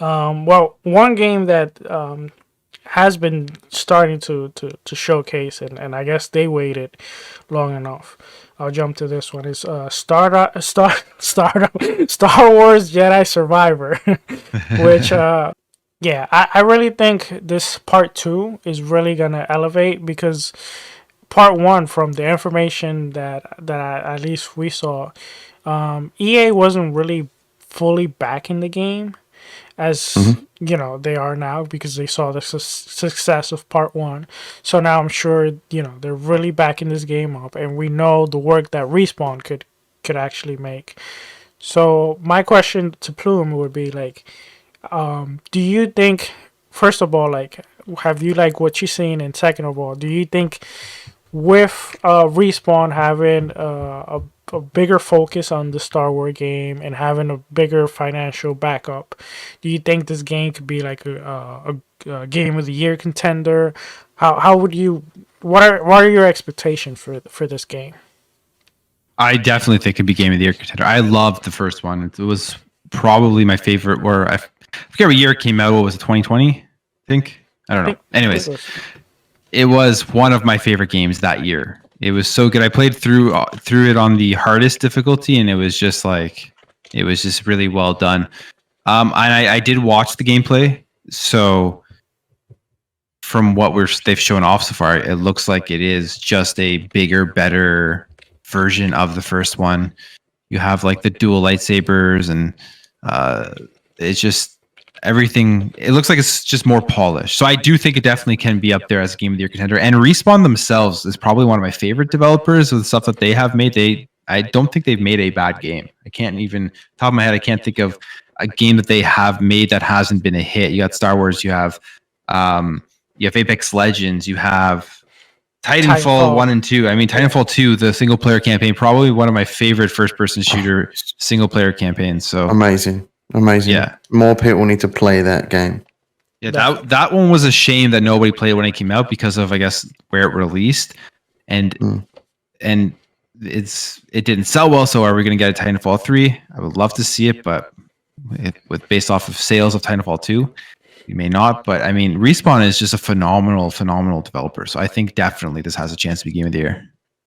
Well, one game that has been starting to showcase, and I guess they waited long enough. I'll jump to this one. Is Star Wars Jedi Survivor, which yeah, I really think this part two is really gonna elevate because part one, from the information at least we saw, EA wasn't really fully back in the game as Hmm. they are now because they saw the success of part one. So now I'm sure they're really backing this game up, and we know the work that Respawn could actually make. So my question to Plume would be like, do you think, first of all, like, have you like what you've seen, and second of all, do you think with Respawn having a bigger focus on the Star Wars game and having a bigger financial backup, do you think this game could be like a game of the year contender? How would you? What are your expectations for this game? I definitely think it could be Game of the Year contender. I loved the first one. It was probably my favorite. Where I forget what year it came out. What was it? 2020? I think. I don't know. Anyways, it was one of my favorite games that year. It was so good. I played through it on the hardest difficulty, and it was just really well done. And I did watch the gameplay. So from what they've shown off so far, it looks like it is just a bigger, better version of the first one. You have like the dual lightsabers, and it's just everything. It looks like it's just more polished. So I do think it definitely can be up there as a Game of the Year contender. And Respawn themselves is probably one of my favorite developers with the stuff that they have made. I don't think they've made a bad game. I can't even, top of my head, I can't think of a game that they have made that hasn't been a hit. You got Star Wars, you have Apex Legends, you have Titanfall 1 and 2. I mean, Titanfall 2, the single player campaign, probably one of my favorite first person shooter single player campaigns. So amazing. Yeah. More people need to play that game. Yeah, that one was a shame that nobody played when it came out because of, I guess, where it released. And it didn't sell well, so are we going to get a Titanfall 3? I would love to see it, but based off of sales of Titanfall 2, you may not. But I mean, Respawn is just a phenomenal developer. So I think definitely this has a chance to be Game of the Year.